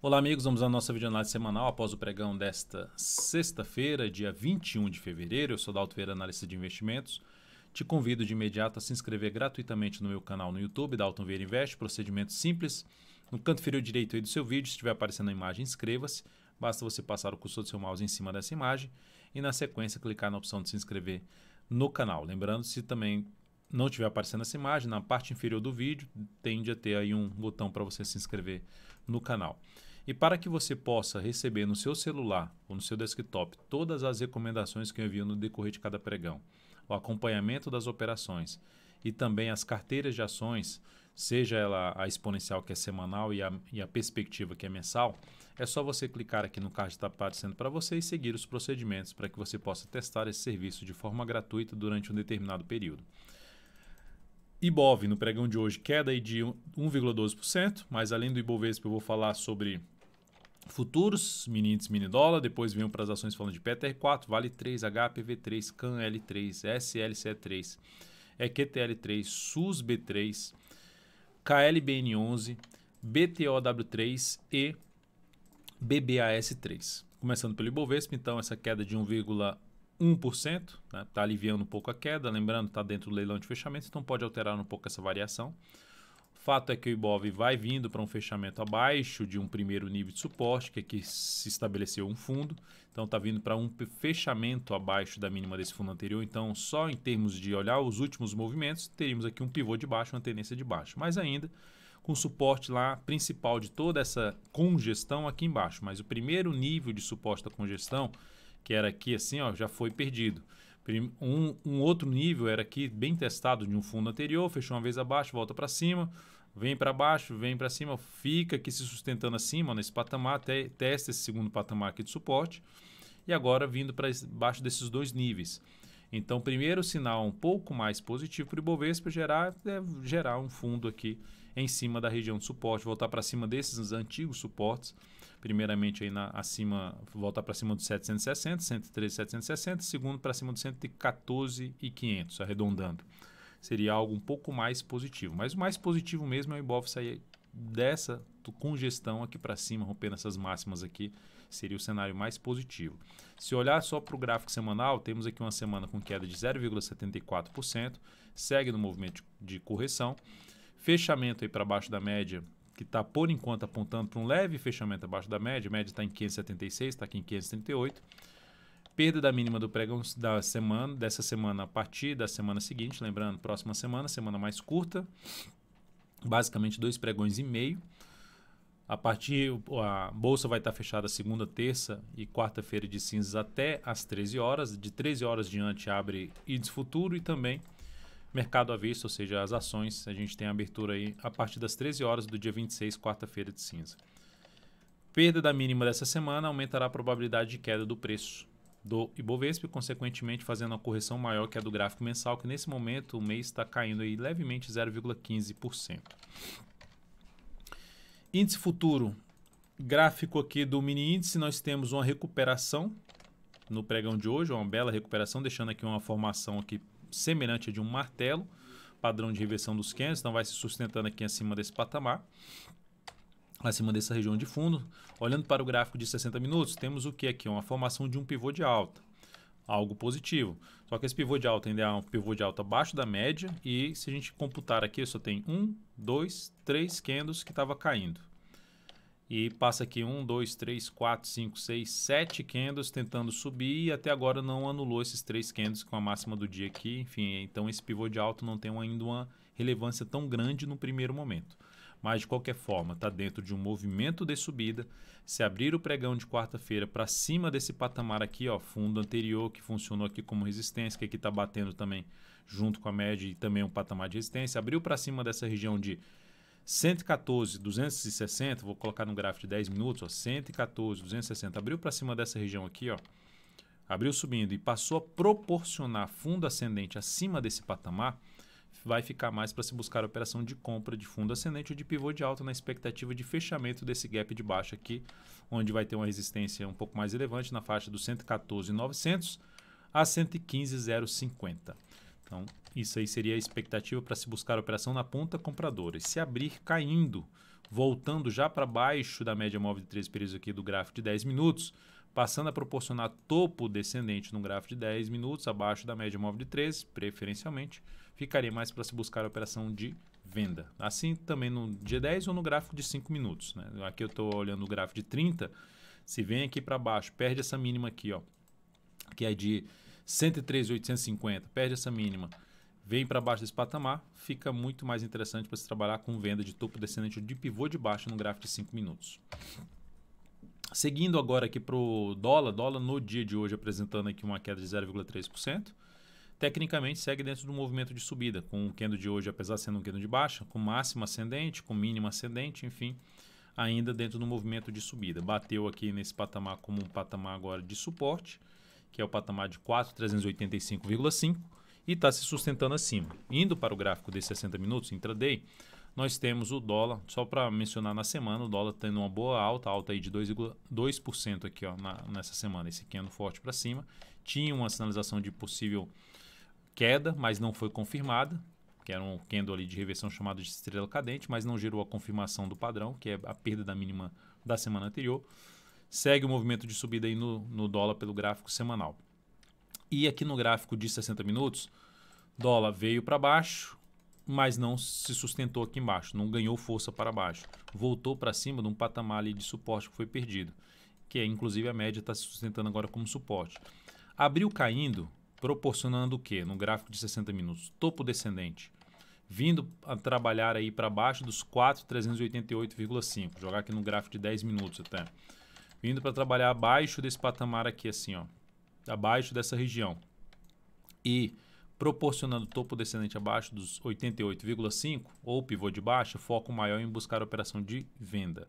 Olá amigos, vamos à nossa videoanálise semanal após o pregão desta sexta-feira, dia 21 de fevereiro. Eu sou Dalton Vieira, analista de investimentos. Te convido de imediato a se inscrever gratuitamente no meu canal no YouTube, Dalton Vieira Invest, procedimento simples. No canto inferior direito aí do seu vídeo, se estiver aparecendo a imagem, inscreva-se. Basta você passar o cursor do seu mouse em cima dessa imagem e na sequência clicar na opção de se inscrever no canal. Lembrando, se também não estiver aparecendo essa imagem, na parte inferior do vídeo tende a ter aí um botão para você se inscrever no canal. E para que você possa receber no seu celular ou no seu desktop todas as recomendações que eu envio no decorrer de cada pregão, o acompanhamento das operações e também as carteiras de ações, seja ela a exponencial que é semanal e a perspectiva que é mensal, é só você clicar aqui no card que está aparecendo para você e seguir os procedimentos para que você possa testar esse serviço de forma gratuita durante um determinado período. Ibov no pregão de hoje queda aí de 1,12%, mas além do Ibovespa eu vou falar sobre futuros, mini índice, mini dólar, depois venho para as ações falando de PTR4, Vale 3, HPV3, CAN-L3, SLCE3, EQTL3, SUSB3, KLBN11, BTOW3 e BBAS3. Começando pelo Ibovespa, então essa queda de 1,1%, né? Está aliviando um pouco a queda, lembrando, está dentro do leilão de fechamento, então pode alterar um pouco essa variação. O fato é que o Ibov vai vindo para um fechamento abaixo de um primeiro nível de suporte, que aqui se estabeleceu um fundo. Então está vindo para um fechamento abaixo da mínima desse fundo anterior. Então, só em termos de olhar os últimos movimentos, teríamos aqui um pivô de baixo, uma tendência de baixo. Mas ainda com suporte lá principal de toda essa congestão aqui embaixo. Mas o primeiro nível de suporte da congestão, que era aqui assim, ó, já foi perdido. Um outro nível era aqui bem testado de um fundo anterior, fechou uma vez abaixo, volta para cima, vem para baixo, vem para cima, fica aqui se sustentando acima nesse patamar, testa esse segundo patamar aqui de suporte e agora vindo para baixo desses dois níveis. Então, primeiro sinal um pouco mais positivo para o Ibovespa gerar um fundo aqui em cima da região de suporte, voltar para cima desses antigos suportes. Primeiramente aí acima, voltar para cima dos 760, 113, 760, segundo para cima dos 114,500, arredondando. Seria algo um pouco mais positivo. Mas o mais positivo mesmo é o Ibov sair dessa congestão aqui para cima, rompendo essas máximas aqui, seria o cenário mais positivo. Se olhar só para o gráfico semanal, temos aqui uma semana com queda de 0,74%, segue no movimento de correção, fechamento aí para baixo da média, que está por enquanto apontando para um leve fechamento abaixo da média, a média está em 576, está aqui em 538, perda da mínima do pregão dessa semana a partir da semana seguinte, lembrando, próxima semana mais curta, basicamente 2 pregões e meio. A bolsa vai estar fechada segunda, terça e quarta-feira de cinzas até às 13 horas. De 13 horas diante abre índice futuro e também mercado à vista, ou seja, as ações. A gente tem a abertura aí a partir das 13 horas do dia 26, quarta-feira de cinza. Perda da mínima dessa semana aumentará a probabilidade de queda do preço do Ibovespa e, consequentemente, fazendo uma correção maior que a do gráfico mensal, que nesse momento o mês está caindo aí levemente 0,15%. Índice futuro, gráfico aqui do mini índice, nós temos uma recuperação no pregão de hoje, uma bela recuperação, deixando aqui uma formação aqui semelhante a de um martelo, padrão de reversão dos candles, então vai se sustentando aqui acima desse patamar, acima dessa região de fundo. Olhando para o gráfico de 60 minutos, temos o que aqui? Uma formação de um pivô de alta, algo positivo. Só que esse pivô de alta ainda é um pivô de alta abaixo da média e se a gente computar aqui, só tem 1, 2, 3 candles que estava caindo. E passa aqui 1, 2, 3, 4, 5, 6, 7 candles tentando subir e até agora não anulou esses 3 candles com a máxima do dia aqui. Enfim, então esse pivô de alta não tem ainda uma relevância tão grande no primeiro momento. Mas de qualquer forma, está dentro de um movimento de subida. Se abrir o pregão de quarta-feira para cima desse patamar aqui, ó, fundo anterior que funcionou aqui como resistência, que aqui está batendo também junto com a média e também um patamar de resistência, abriu para cima dessa região de 114, 260, vou colocar no gráfico de 10 minutos, ó, 114, 260, abriu para cima dessa região aqui, ó, abriu subindo e passou a proporcionar fundo ascendente acima desse patamar, vai ficar mais para se buscar a operação de compra de fundo ascendente ou de pivô de alta na expectativa de fechamento desse gap de baixo aqui, onde vai ter uma resistência um pouco mais relevante na faixa dos 114.900 a 115.050. Então, isso aí seria a expectativa para se buscar a operação na ponta compradora. E se abrir caindo voltando já para baixo da média móvel de 13 períodos aqui do gráfico de 10 minutos, passando a proporcionar topo descendente no gráfico de 10 minutos, abaixo da média móvel de 13, preferencialmente, ficaria mais para se buscar a operação de venda. Assim também no dia 10 ou no gráfico de 5 minutos. Né? Aqui eu estou olhando o gráfico de 30, se vem aqui para baixo, perde essa mínima aqui, ó, que é de 103.850, perde essa mínima, vem para baixo desse patamar, fica muito mais interessante para se trabalhar com venda de topo descendente de pivô de baixo no gráfico de 5 minutos. Seguindo agora aqui para o dólar no dia de hoje apresentando aqui uma queda de 0,3%, tecnicamente segue dentro do movimento de subida, com o candle de hoje, apesar de sendo um candle de baixa, com máxima ascendente, com mínima ascendente, enfim, ainda dentro do movimento de subida. Bateu aqui nesse patamar como um patamar agora de suporte, que é o patamar de 4.385,5 e está se sustentando acima. Indo para o gráfico de 60 minutos, intraday, nós temos o dólar, só para mencionar na semana, o dólar tendo uma boa alta aí de 2,2% aqui ó, nessa semana, esse candle forte para cima. Tinha uma sinalização de possível queda, mas não foi confirmada, que era um candle ali de reversão chamado de estrela cadente, mas não gerou a confirmação do padrão, que é a perda da mínima da semana anterior. Segue o movimento de subida aí no dólar pelo gráfico semanal. E aqui no gráfico de 60 minutos, dólar veio para baixo, mas não se sustentou aqui embaixo, não ganhou força para baixo. Voltou para cima de um patamar ali de suporte que foi perdido, que é inclusive a média está se sustentando agora como suporte. Abriu caindo, proporcionando o quê? No gráfico de 60 minutos, topo descendente, vindo a trabalhar aí para baixo dos 4.388,5, jogar aqui no gráfico de 10 minutos até. Vindo para trabalhar abaixo desse patamar aqui assim, ó, abaixo dessa região. E proporcionando topo descendente abaixo dos 88,5 ou pivô de baixa, foco maior em buscar a operação de venda.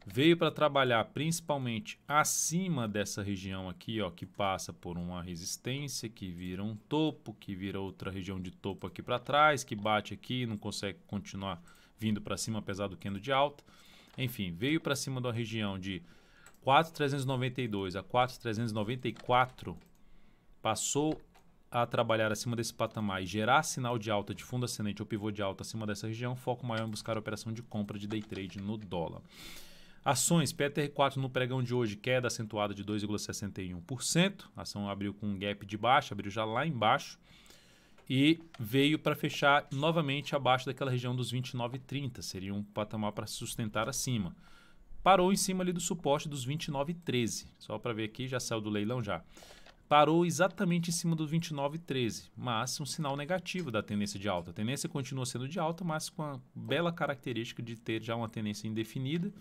Veio para trabalhar principalmente acima dessa região aqui, ó, que passa por uma resistência, que vira um topo, que vira outra região de topo aqui para trás, que bate aqui, não consegue continuar vindo para cima apesar do candle de alta. Enfim, veio para cima da região de 4.392 a 4.394, passou a trabalhar acima desse patamar e gerar sinal de alta de fundo ascendente ou pivô de alta acima dessa região, foco maior em buscar a operação de compra de day trade no dólar. Ações, PTR4 no pregão de hoje, queda acentuada de 2,61%, a ação abriu com um gap de baixa, abriu já lá embaixo e veio para fechar novamente abaixo daquela região dos 29,30, seria um patamar para se sustentar acima. Parou em cima ali do suporte dos 29,13. Só para ver aqui, já saiu do leilão já. Parou exatamente em cima do 29,13, mas um sinal negativo da tendência de alta. A tendência continua sendo de alta, mas com a bela característica de ter já uma tendência indefinida,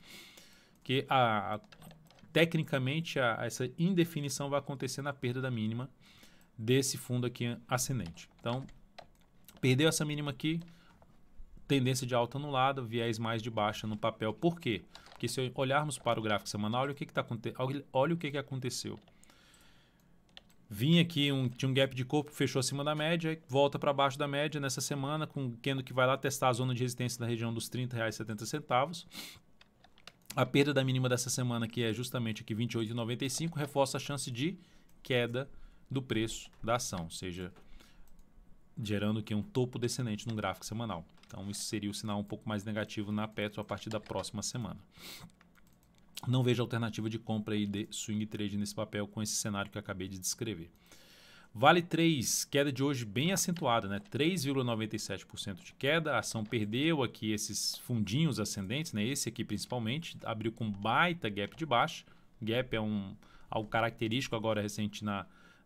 que tecnicamente essa indefinição vai acontecer na perda da mínima desse fundo aqui ascendente. Então, perdeu essa mínima aqui, tendência de alta anulada, viés mais de baixa no papel. Por quê? Porque se olharmos para o gráfico semanal, olha o que aconteceu. Vinha aqui, tinha um gap de corpo, fechou acima da média, volta para baixo da média nessa semana, com o candle que vai lá testar a zona de resistência na região dos R$ 30,70. A perda da mínima dessa semana, que é justamente aqui 28,95, reforça a chance de queda do preço da ação, ou seja, gerando aqui um topo descendente no gráfico semanal. Então, isso seria o sinal um pouco mais negativo na Petro a partir da próxima semana. Não vejo alternativa de compra aí de swing trade nesse papel com esse cenário que eu acabei de descrever. Vale 3, queda de hoje bem acentuada, né? 3,97% de queda. A ação perdeu aqui esses fundinhos ascendentes, né? Esse aqui principalmente, abriu com baita gap de baixa. Gap é algo característico agora recente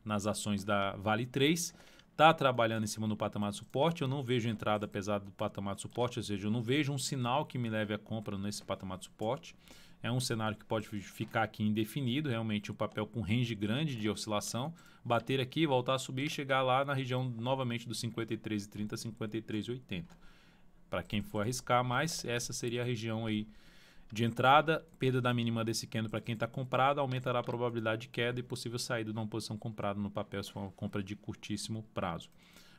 nas ações da Vale 3. Está trabalhando em cima do patamar de suporte, eu não vejo entrada apesar do patamar de suporte, ou seja, eu não vejo um sinal que me leve à compra nesse patamar de suporte. É um cenário que pode ficar aqui indefinido, realmente um papel com range grande de oscilação, bater aqui, voltar a subir e chegar lá na região novamente dos 53,30 a 53,80. Para quem for arriscar mais, essa seria a região aí de entrada. Perda da mínima desse candle para quem está comprado aumentará a probabilidade de queda e possível saída de uma posição comprada no papel se for uma compra de curtíssimo prazo.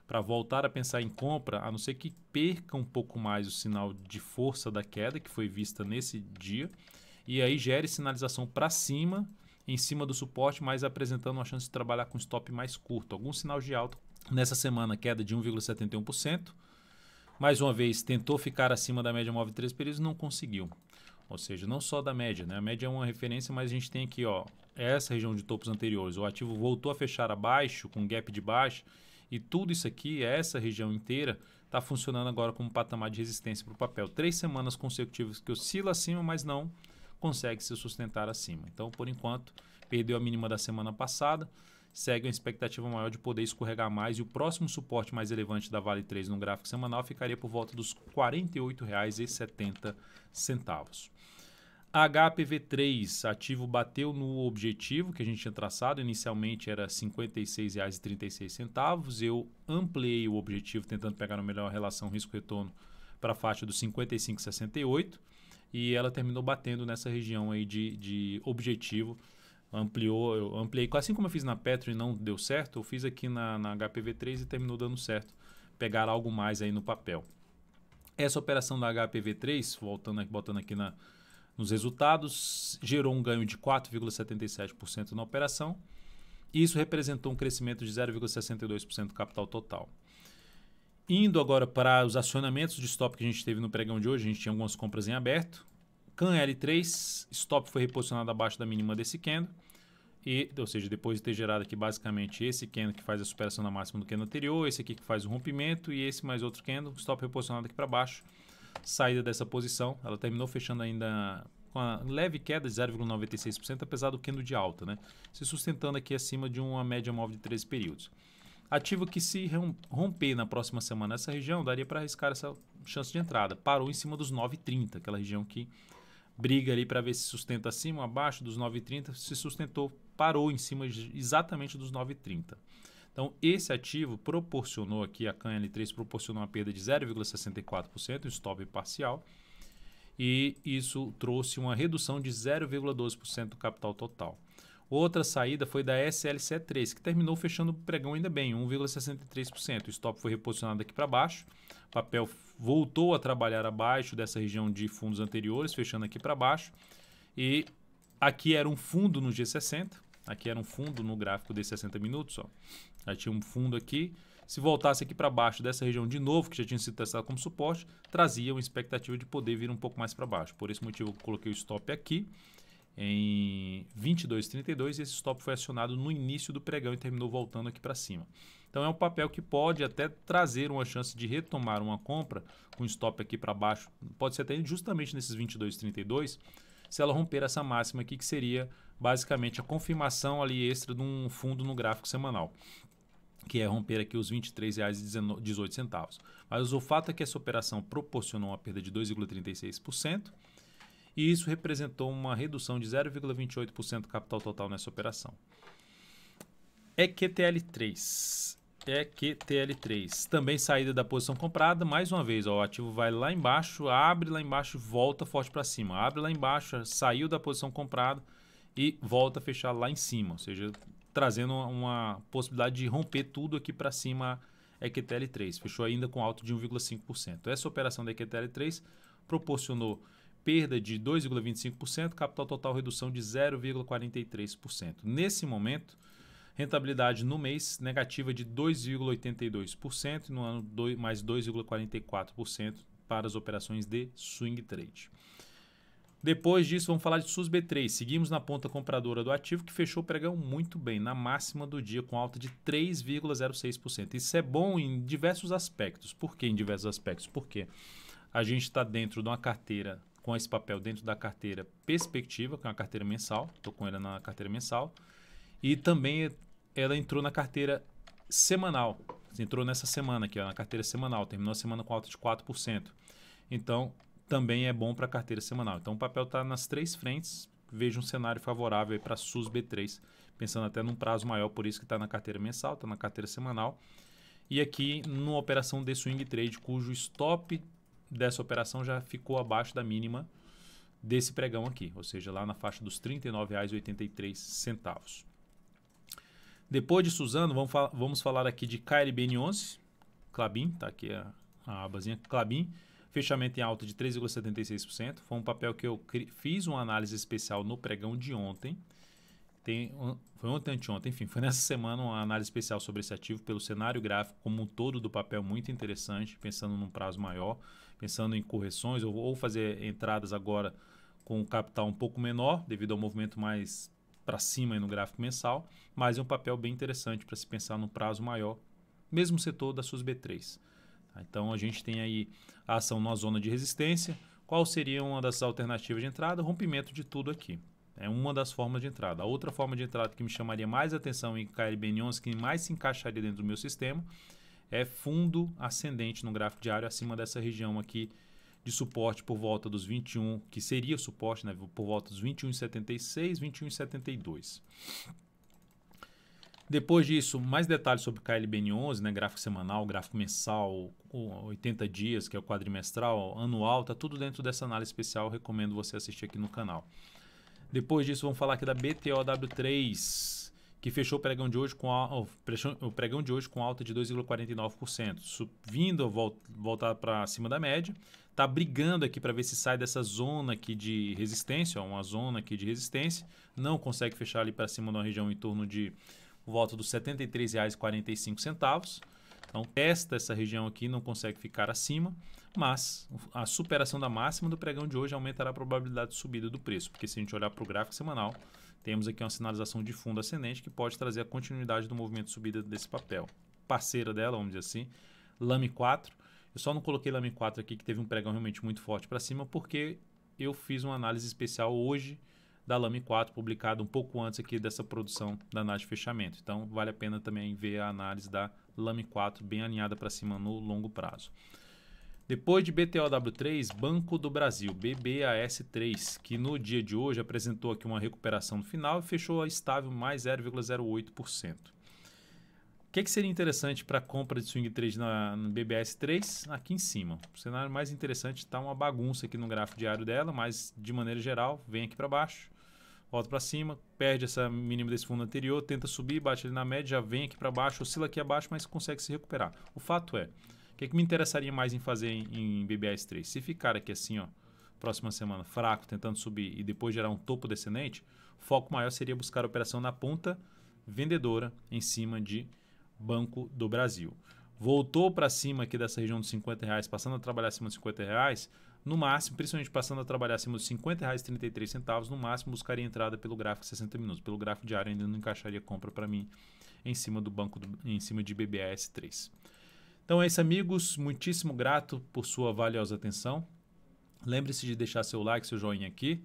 Para voltar a pensar em compra, a não ser que perca um pouco mais o sinal de força da queda que foi vista nesse dia, e aí gere sinalização para cima, em cima do suporte, mas apresentando uma chance de trabalhar com stop mais curto. Algum sinal de alta. Nessa semana, queda de 1,71%. Mais uma vez, tentou ficar acima da média móvel de 3 períodos, não conseguiu. Ou seja, não só da média, né? A média é uma referência, mas a gente tem aqui, ó, essa região de topos anteriores. O ativo voltou a fechar abaixo, com gap de baixo, e tudo isso aqui, essa região inteira, está funcionando agora como patamar de resistência para o papel. 3 semanas consecutivas que oscila acima, mas não consegue se sustentar acima. Então, por enquanto, perdeu a mínima da semana passada, segue uma expectativa maior de poder escorregar mais, e o próximo suporte mais relevante da Vale 3 no gráfico semanal ficaria por volta dos R$ 48,70. HPV3, ativo bateu no objetivo que a gente tinha traçado, inicialmente era R$ 56,36. Eu ampliei o objetivo tentando pegar uma melhor relação risco-retorno para a faixa dos 55,68 e ela terminou batendo nessa região aí de objetivo. Eu ampliei, assim como eu fiz na Petro e não deu certo, eu fiz aqui na HPV3 e terminou dando certo, pegar algo mais aí no papel. Essa operação da HPV3, botando aqui nos resultados, gerou um ganho de 4,77% na operação. Isso representou um crescimento de 0,62% do capital total. Indo agora para os acionamentos de stop que a gente teve no pregão de hoje, a gente tinha algumas compras em aberto. CAN L3, stop foi reposicionado abaixo da mínima desse candle. Ou seja, depois de ter gerado aqui basicamente esse candle que faz a superação da máxima do candle anterior, esse aqui que faz o rompimento e esse mais outro candle, stop reposicionado aqui para baixo. Saída dessa posição, ela terminou fechando ainda com uma leve queda de 0,96%, apesar do candle de alta, né? Se sustentando aqui acima de uma média móvel de 13 períodos. Ativo que se romper na próxima semana essa região, daria para arriscar essa chance de entrada. Parou em cima dos 9,30, aquela região que briga ali para ver se sustenta acima ou abaixo dos 9,30, se sustentou, parou em cima exatamente dos 9,30. Então, esse ativo proporcionou aqui, a CAN L3 proporcionou uma perda de 0,64%, um stop parcial, e isso trouxe uma redução de 0,12% do capital total. Outra saída foi da SLC3, que terminou fechando o pregão ainda bem, 1,63%. O stop foi reposicionado aqui para baixo, o papel voltou a trabalhar abaixo dessa região de fundos anteriores, fechando aqui para baixo, e aqui era um fundo no G60, aqui era um fundo no gráfico de 60 minutos, ó. Já tinha um fundo aqui. Se voltasse aqui para baixo dessa região de novo, que já tinha sido testado como suporte, trazia uma expectativa de poder vir um pouco mais para baixo. Por esse motivo, eu coloquei o stop aqui em 22,32 e esse stop foi acionado no início do pregão e terminou voltando aqui para cima. Então, é um papel que pode até trazer uma chance de retomar uma compra com stop aqui para baixo. Pode ser até justamente nesses 22,32, se ela romper essa máxima aqui, que seria basicamente a confirmação ali extra de um fundo no gráfico semanal, que é romper aqui os R$ 23,18. Mas o fato é que essa operação proporcionou uma perda de 2,36% e isso representou uma redução de 0,28% do capital total nessa operação. EQTL3. Também saída da posição comprada. Mais uma vez, ó, o ativo vai lá embaixo, abre lá embaixo, volta forte para cima. Abre lá embaixo, saiu da posição comprada e volta a fechar lá em cima. Ou seja, trazendo uma possibilidade de romper tudo aqui para cima a EQTL3. Fechou ainda com alta de 1,5%. Essa operação da EQTL3 proporcionou perda de 2,25%, capital total redução de 0,43%. Nesse momento, rentabilidade no mês negativa de 2,82% e no ano mais 2,44% para as operações de swing trade. Depois disso, vamos falar de SUSB3. Seguimos na ponta compradora do ativo, que fechou o pregão muito bem, na máxima do dia, com alta de 3,06%. Isso é bom em diversos aspectos. Por que em diversos aspectos? Porque a gente está dentro de uma carteira, com esse papel dentro da carteira perspectiva, que é uma carteira mensal. Estou com ela na carteira mensal. E também ela entrou na carteira semanal. Entrou nessa semana aqui, ó, na carteira semanal. Terminou a semana com alta de 4%. Então, também é bom para a carteira semanal. Então, o papel está nas três frentes. Vejo um cenário favorável para a SUSB3, pensando até num prazo maior, por isso que está na carteira mensal, está na carteira semanal. E aqui, numa operação de swing trade, cujo stop dessa operação já ficou abaixo da mínima desse pregão aqui, ou seja, lá na faixa dos R$ 39,83. Depois de Suzano, vamos falar aqui de KLBN11, Klabin, tá aqui a abazinha Klabin, fechamento em alta de 3,76%. Foi um papel que eu fiz uma análise especial no pregão de ontem. Foi ontem, anteontem, enfim, foi nessa semana uma análise especial sobre esse ativo pelo cenário gráfico como um todo do papel muito interessante, pensando num prazo maior, pensando em correções ou fazer entradas agora com o capital um pouco menor, devido ao movimento mais para cima aí no gráfico mensal, mas é um papel bem interessante para se pensar num prazo maior, mesmo setor das suas B3. Tá? Então a gente tem aí a ação na zona de resistência. Qual seria uma das alternativas de entrada? Rompimento de tudo aqui. É uma das formas de entrada. A outra forma de entrada que me chamaria mais atenção em KLBN11, que mais se encaixaria dentro do meu sistema, é fundo ascendente no gráfico diário acima dessa região aqui de suporte por volta dos 21, que seria o suporte, né, por volta dos 21,76, 21,72. Depois disso, mais detalhes sobre KLBN11, né, gráfico semanal, gráfico mensal, 80 dias, que é o quadrimestral, anual, tá tudo dentro dessa análise especial, recomendo você assistir aqui no canal. Depois disso, vamos falar aqui da BTOW3, que fechou o pregão de hoje com alta de 2,49%, vindo a voltar para cima da média. Está brigando aqui para ver se sai dessa zona aqui de resistência, uma zona aqui de resistência. Não consegue fechar ali para cima de uma região em torno de volta dos R$ 73,45. Então, testa essa região aqui, não consegue ficar acima, mas a superação da máxima do pregão de hoje aumentará a probabilidade de subida do preço, porque se a gente olhar para o gráfico semanal, temos aqui uma sinalização de fundo ascendente que pode trazer a continuidade do movimento de subida desse papel. Parceira dela, vamos dizer assim, LAME 4. Eu só não coloquei LAME 4 aqui, que teve um pregão realmente muito forte para cima, porque eu fiz uma análise especial hoje da LAME 4, publicada um pouco antes aqui dessa produção da análise de fechamento. Então, vale a pena também ver a análise da LAME 4 bem alinhada para cima no longo prazo. Depois de BTOW3, Banco do Brasil, BBAS3, que no dia de hoje apresentou aqui uma recuperação no final e fechou estável mais 0,08%. O que seria interessante para a compra de swing trade no BBAS3? Aqui em cima. O cenário mais interessante está uma bagunça aqui no gráfico diário dela, mas de maneira geral, vem aqui para baixo, volta para cima, perde essa mínima desse fundo anterior, tenta subir, bate ali na média, já vem aqui para baixo, oscila aqui abaixo, mas consegue se recuperar. O fato é, o que me interessaria mais em fazer em BBAS3? Se ficar aqui assim, ó, próxima semana, fraco, tentando subir e depois gerar um topo descendente, o foco maior seria buscar a operação na ponta vendedora em cima de Banco do Brasil. Voltou para cima aqui dessa região dos R$50, passando a trabalhar acima dos R$50, no máximo, principalmente passando a trabalhar acima dos R$50,33, no máximo buscaria entrada pelo gráfico 60 minutos. Pelo gráfico diário ainda não encaixaria compra para mim em cima em cima de BBAS3. Então é isso, amigos. Muitíssimo grato por sua valiosa atenção. Lembre-se de deixar seu like, seu joinha aqui.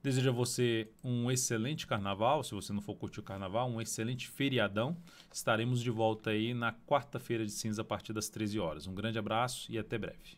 Desejo a você um excelente carnaval, se você não for curtir o carnaval, um excelente feriadão. Estaremos de volta aí na quarta-feira de cinza a partir das 13 horas. Um grande abraço e até breve.